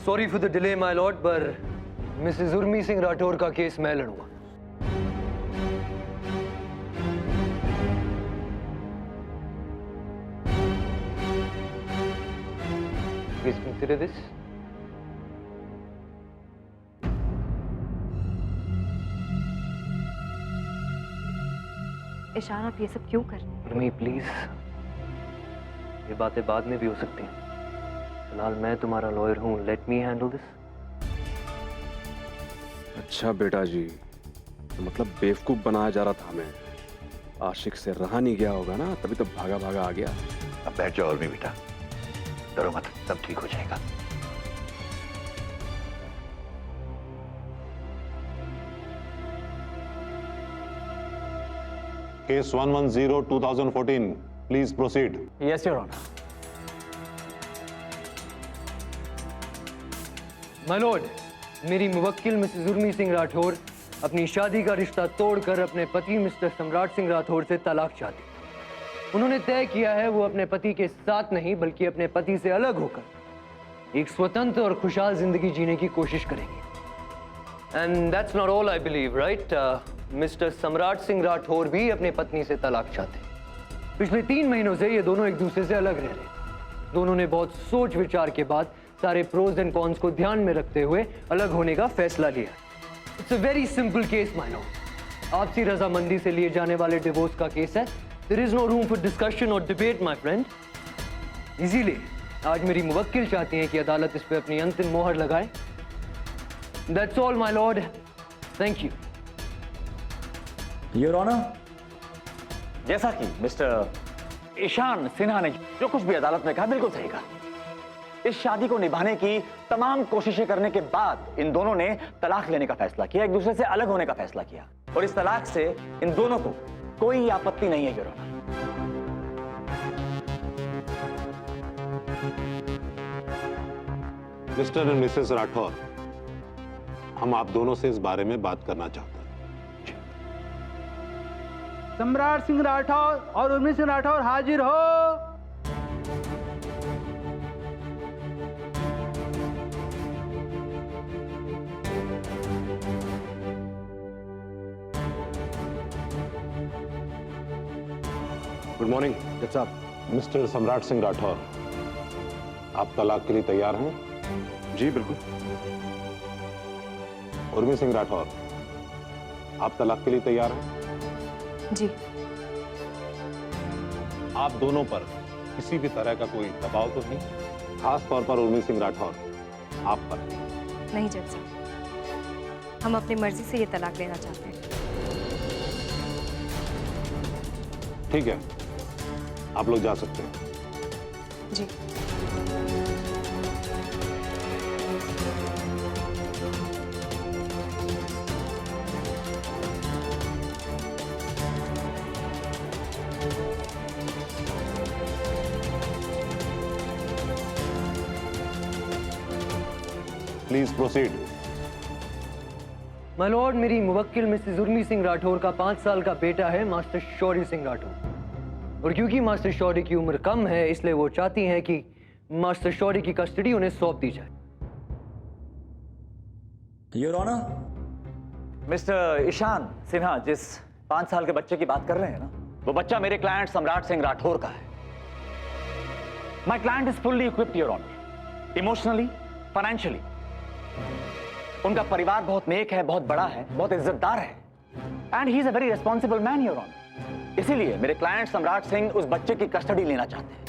Sorry for the delay my Lord, पर Mrs Urmi Singh Rathore का case मैं लड़ूंगा। Please consider this. ईशान, आप ये सब क्यों कर रहे हैं? उर्मी प्लीज, ये बातें बाद में भी हो सकती हैं। फिलहाल मैं तुम्हारा लॉयर हूं, लेट मी हैंडल दिस। अच्छा बेटा जी, तो मतलब बेवकूफ बनाया जा रहा था हमें। आशिक से रहा नहीं गया होगा ना, तभी तो भागा भागा आ गया। अब बैठ जाओ उर्मी बेटा, डरो मत, सब ठीक हो जाएगा। Case 110/2014, please proceed. Yes your honour. My lord, मेरी मुवक्किल मिसेस उर्मी सिंह राठौर अपनी शादी का रिश्ता तोड़कर अपने पति मिस्टर सम्राट सिंह राठौर से तलाक चाहती। उन्होंने तय किया है वो अपने पति के साथ नहीं बल्कि अपने पति से अलग होकर एक स्वतंत्र और खुशहाल जिंदगी जीने की कोशिश करेंगी। And that's not all I believe, right? Mister सम्राट सिंह राठौर भी अपने पत्नी से तलाक चाहते। पिछले 3 महीनों से ये दोनों एक दूसरे से अलग रह रहे। दोनों ने बहुत सोच विचार के बाद सारे प्रोज एंड कॉन्स को ध्यान में रखते हुए अलग होने का फैसला लिया। It's a very simple case my Lord. आपसी रजामंदी से लिए जाने वाले डिवोर्स का केस है। There is no room for discussion और डिबेट माय फ्रेंड। इसीलिए आज मेरी मुवक्किल चाहती हैं कि अदालत इस पे अपनी अंतिम मोहर लगाए। That's all my lord, thank you. Your honour, जैसा कि मिस्टर ईशान सिन्हा ने जो कुछ भी अदालत में कहा बिल्कुल सही कहा। इस शादी को निभाने की तमाम कोशिशें करने के बाद इन दोनों ने तलाक लेने का फैसला किया, एक दूसरे से अलग होने का फैसला किया, और इस तलाक से इन दोनों को कोई आपत्ति नहीं है your honour. Mr and Mrs Rathore, हम आप दोनों से इस बारे में बात करना चाहते हैं। सम्राट सिंह राठौर और उर्मी सिंह राठौर हाजिर हो। गुड मॉर्निंग जज साहब। मिस्टर सम्राट सिंह राठौर, आप तलाक के लिए तैयार हैं? जी बिल्कुल। उर्मी सिंह राठौर, आप तलाक के लिए तैयार हैं? जी। आप दोनों पर किसी भी तरह का कोई दबाव तो नहीं, खास तौर पर उर्मी सिंह राठौर आप पर? नहीं जज साहब, हम अपनी मर्जी से ये तलाक लेना चाहते हैं। ठीक है, आप लोग जा सकते हैं। जी। Please proceed. माय लॉर्ड, मेरी मुवक्किल मिसेस उर्मी सिंह राठौर का 5 साल का बेटा है मास्टर शौर्य सिंह राठौर, और क्योंकि मास्टर शौर्य की उम्र कम है इसलिए वो चाहती हैं कि मास्टर शौर्य की कस्टडी उन्हें सौंप दी जाए। Your honour, Mr Ishaan Sinha जिस 5 साल के बच्चे की बात कर रहे हैं ना, वो बच्चा मेरे क्लाइंट सम्राट सिंह राठौर का है। My client is fully equipped your honour, emotionally, financially. उनका परिवार बहुत नेक है, बहुत बड़ा है, बहुत इज्जतदार है, and he is a very responsible man your honour. इसीलिए मेरे क्लाइंट सम्राट सिंह उस बच्चे की कस्टडी लेना चाहते हैं।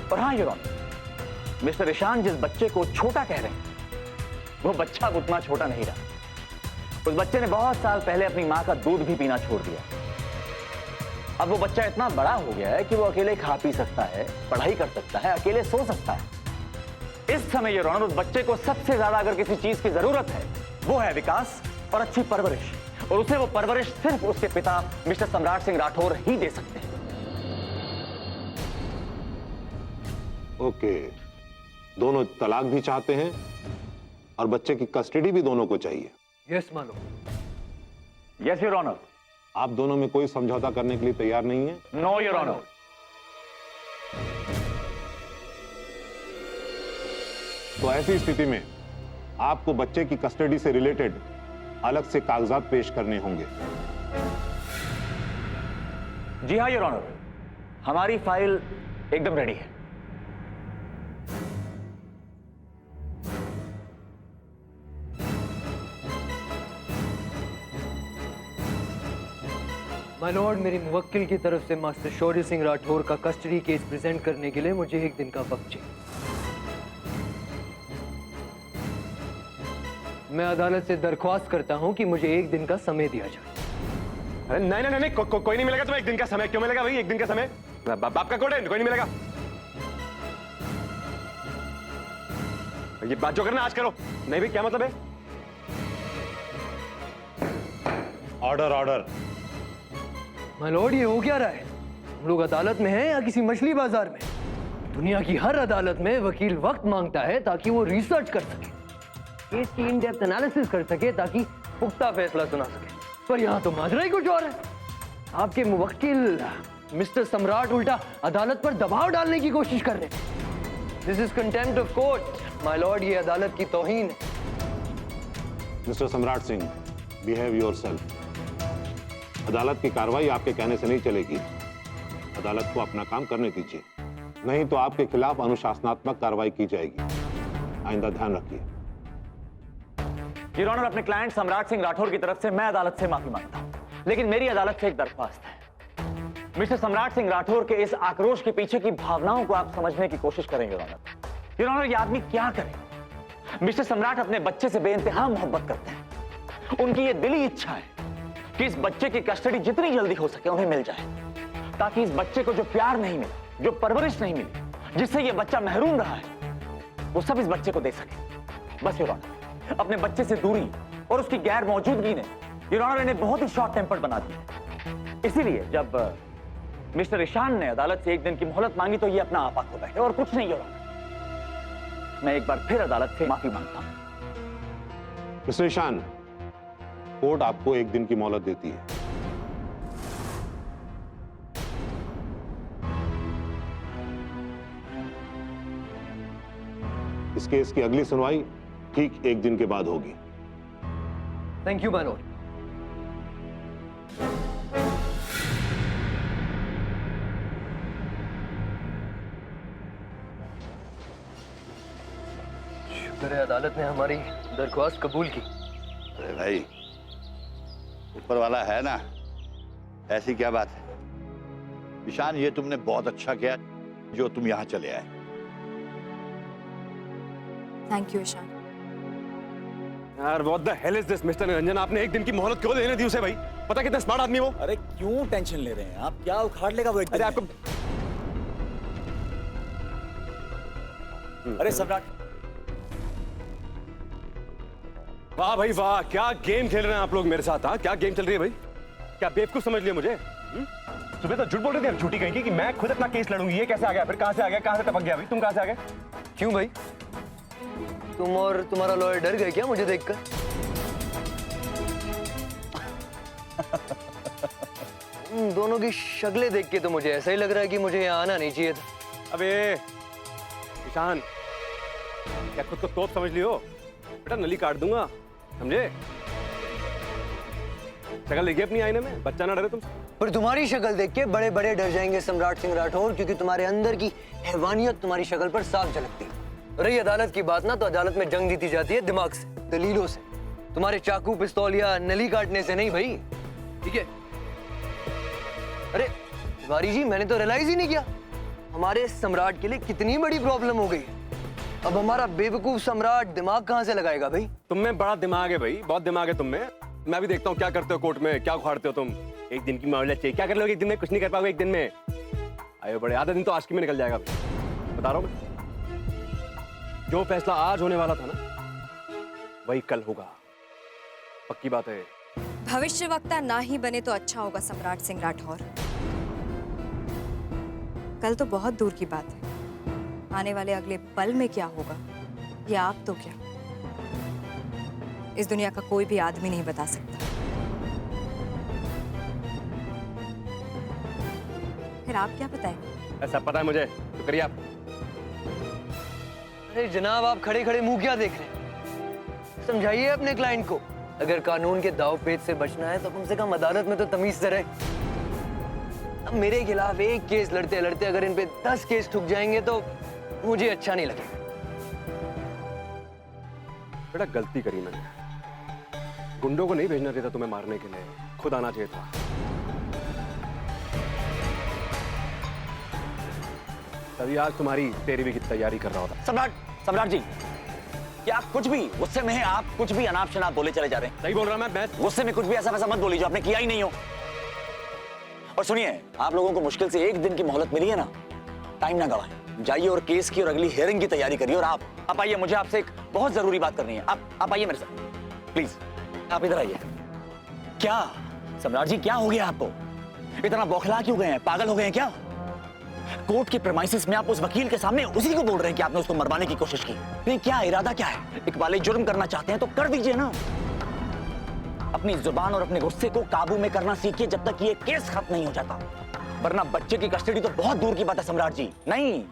और हाँ योर ऑनर, मिस्टर ईशान जिस बच्चे को छोटा कह रहे हैं वो बच्चा उतना छोटा नहीं रहा। उस बच्चे ने बहुत साल पहले अपनी मां का दूध भी पीना छोड़ दिया। अब वो बच्चा इतना बड़ा हो गया है कि वो अकेले खा पी सकता है, पढ़ाई कर सकता है, अकेले सो सकता है। इस समय योर ऑनर उस बच्चे को सबसे ज्यादा अगर किसी चीज की जरूरत है वो है विकास और अच्छी परवरिश, और उसे वो परवरिश सिर्फ उसके पिता मिस्टर सम्राट सिंह राठौर ही दे सकते हैं। ओके, दोनों तलाक भी चाहते हैं और बच्चे की कस्टडी भी दोनों को चाहिए। यस मानो। Yes your honour. आप दोनों में कोई समझौता करने के लिए तैयार नहीं है? No your honour. तो ऐसी स्थिति में आपको बच्चे की कस्टडी से रिलेटेड अलग से कागजात पेश करने होंगे। जी हाँ योर ऑनर, हमारी फाइल एकदम रेडी है। माय लॉर्ड, मेरी मुवक्किल की तरफ से मास्टर शौर्य सिंह राठौर का कस्टडी केस प्रेजेंट करने के लिए मुझे 1 दिन का वक्त चाहिए। मैं अदालत से दरख्वास्त करता हूं कि मुझे 1 दिन का समय दिया जाए। अरे नहीं नहीं नहीं, कोई नहीं मिलेगा तुम्हें 1 दिन का समय। क्यों मिलेगा भाई 1 दिन का समय? बाप का कोड है, कोई नहीं मिलेगा। ये बात जो करना आज करो। नहीं भाई, क्या मतलब है? Order order. माय लॉर्ड, ये हो क्या रहा है? हम लोग अदालत में हैं या किसी मछली बाजार में? दुनिया की हर अदालत में वकील वक्त मांगता है ताकि वो रिसर्च कर सके, केस की इन डेप्थ एनालिसिस कर सके, ताकि पुख्ता फैसला सुना सके। पर यहाँ तो माजरा ही कुछ और है। आपके मुवक्किल मिस्टर सम्राट उल्टा अदालत पर दबाव डालने की कोशिश कर रहे हैं। This is contempt of court my Lord, ये अदालत की तौहीन है। मिस्टर सम्राट सिंह, बिहेव योरसेल्फ। अदालत की कार्रवाई आपके कहने से नहीं चलेगी। अदालत को अपना काम करने दीजिए, नहीं तो आपके खिलाफ अनुशासनात्मक कार्रवाई की जाएगी। आइंदा ध्यान रखिए। योर ऑनर, अपने क्लाइंट सम्राट सिंह राठौर की तरफ से मैं अदालत से माफी मांगता हूं, लेकिन मेरी अदालत से एक दरख्वास्त है। मिस्टर सम्राट सिंह राठौर के इस आक्रोश के पीछे की भावनाओं को आप समझने की कोशिश करें। योर ऑनर, ये आदमी क्या करे? मिस्टर सम्राट अपने बच्चे से बेइंतहा मोहब्बत करते हैं। उनकी ये दिली इच्छा है कि इस बच्चे की कस्टडी जितनी जल्दी हो सके उन्हें मिल जाए, ताकि इस बच्चे को जो प्यार नहीं मिला, जो परवरिश नहीं मिली, जिससे ये बच्चा महरूम रहा है, वो सब इस बच्चे को दे सके। बस योर ऑनर, अपने बच्चे से दूरी और उसकी गैर मौजूदगी ने योर ऑनर इन्हें बहुत ही शॉर्ट टेम्पर्ड बना दिया। इसीलिए जब मिस्टर ईशान ने अदालत से 1 दिन की मोहलत मांगी तो ये अपना आपा खो बैठे, और कुछ नहीं। योर ऑनर, मैं एक बार फिर अदालत से माफी मांगता हूं। मिस्टर ईशान, कोर्ट आपको 1 दिन की मोहलत देती है। इस केस की अगली सुनवाई ठीक 1 दिन के बाद होगी। Thank you my Lord. शुक्र है अदालत ने हमारी दरख्वास्त कबूल की। अरे भाई, ऊपर वाला है ना, ऐसी क्या बात है? ईशान, ये तुमने बहुत अच्छा किया जो तुम यहाँ चले आए। Thank you Ishaan. यार what the hell is this mister Niranjan? आपने 1 दिन की मोहलत क्यों देने दी उसे भाई? पता कितना स्मार्ट आदमी वो? अरे क्यों टेंशन ले रहे हैं आप? क्या उखाड़ लेगा वो 1 दिन अरे में? आपको अरे सम्राट, वाह भाई वाह, क्या गेम खेल रहे हैं आप लोग मेरे साथ। हाँ, क्या गेम चल रही है भाई? क्या बेवकूफ समझ लिया मुझे? सुबह तो झूठ बोल रहे थे, झूठी कहीं कि मैं खुद अपना केस लड़ूंगी। ये कैसे आ गया? फिर कहां से आ गया? कहां से टपक गया? भाई तुम कहां से आ गए? क्यों भाई, तुम और तुम्हारा लॉयर डर गए क्या मुझे देखकर? दोनों की शक्लें देख के तो मुझे ऐसा ही लग रहा है कि मुझे यहाँ आना नहीं चाहिए था। अबे ईशान, क्या खुद को तोप समझ लियो? बेटा नली काट दूंगा, समझे? शक्ल देखिए अपनी आईने में, बच्चा ना डरे तुमसे। पर तुम्हारी शक्ल देख के बड़े बड़े डर जाएंगे सम्राट सिंह राठौर, क्योंकि तुम्हारे अंदर की हैवानियत तुम्हारी शक्ल पर साफ झलकती है। रही अदालत की बात ना, तो अदालत में जंग जीती जाती है दिमाग से, दलीलों से, तुम्हारे चाकू पिस्तौल या नली काटने से नहीं भाई। ठीक है? अरे तिवारी जी, मैंने तो रियलाइज ही नहीं किया हमारे सम्राट के लिए कितनी बड़ी प्रॉब्लम हो गई है। अब हमारा बेवकूफ सम्राट दिमाग कहां से लगाएगा भाई? तुम में बड़ा दिमाग है भाई, बहुत दिमाग है तुम में। मैं भी देखता हूँ क्या करते हो कोर्ट में, क्या उखाड़ते हो तुम। 1 दिन की मोहलत चाहिए, क्या कर लोगे 1 दिन में? कुछ नहीं कर पाओगे 1 दिन में। आए बड़े, आधा दिन तो आशिकी में निकल जाएगा, बता रहा हूँ मैं। जो फैसला आज होने वाला था ना, वही कल होगा, पक्की बात है। भविष्यवक्ता ना ही बने तो अच्छा होगा सम्राट सिंह राठौर। कल तो बहुत दूर की बात है, आने वाले अगले पल में क्या होगा ये आप तो क्या, इस दुनिया का कोई भी आदमी नहीं बता सकता। फिर आप क्या बताएं? ऐसा पता है मुझे, तो करिए आप। अरे जनाब, आप खड़े खड़े मुंह क्या देख रहे हैं? समझाइए अपने क्लाइंट को, अगर कानून के दाव पेच से बचना है तो कम से कम अदालत में तो तमीज से रहे। अब मेरे खिलाफ एक केस लड़ते लड़ते अगर इन पे 10 केस ठुक जाएंगे तो मुझे अच्छा नहीं लगेगा। बेटा गलती करी मैंने, गुंडों को नहीं भेजना चाहिए था तुम्हें मारने के लिए, खुद आना चाहिए था। तभी आज तुम्हारी तेरहवीं की तैयारी कर रहा होता। सम्राट जी, क्या आप कुछ भी गुस्से में हैं? आप कुछ भी अनाप शनाप बोले चले जा रहे हैं। सही बोल रहा मैं गुस्से में कुछ भी ऐसा वैसा मत बोलिए जो आपने किया ही नहीं हो। और सुनिए, आप लोगों को मुश्किल से 1 दिन की मोहलत मिली है ना, टाइम ना गवाएं, जाइए और केस की और अगली हियरिंग की तैयारी करिए। और आप आइए, मुझे आपसे एक बहुत जरूरी बात करनी है। आप आइए मेरे साथ प्लीज, आप इधर आइए। क्या सम्राट जी, क्या हो गया आपको? इतना बौखला क्यों गए हैं? पागल हो गए हैं क्या? कोर्ट के प्रेमाइसिस में आप उस वकील के सामने उसी को बोल रहे हैं कि आपने उसको मरवाने की कोशिश की। नहीं, क्या इरादा क्या है? इकबाल जुर्म करना चाहते हैं तो कर दीजिए ना। अपनी जुबान और अपने गुस्से को काबू में करना सीखिए जब तक ये केस खत्म नहीं हो जाता, वरना बच्चे की कस्टडी तो बहुत दूर की बात है सम्राट जी। नहीं,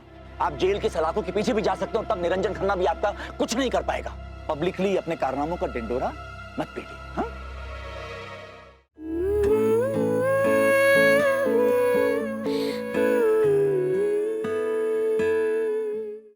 आप जेल के सलाखों के पीछे भी जा सकते हो, तब निरंजन खन्ना भी आपका कुछ नहीं कर पाएगा। पब्लिकली अपने कारनामों का डिंडोरा मत पीटिए। हाँ?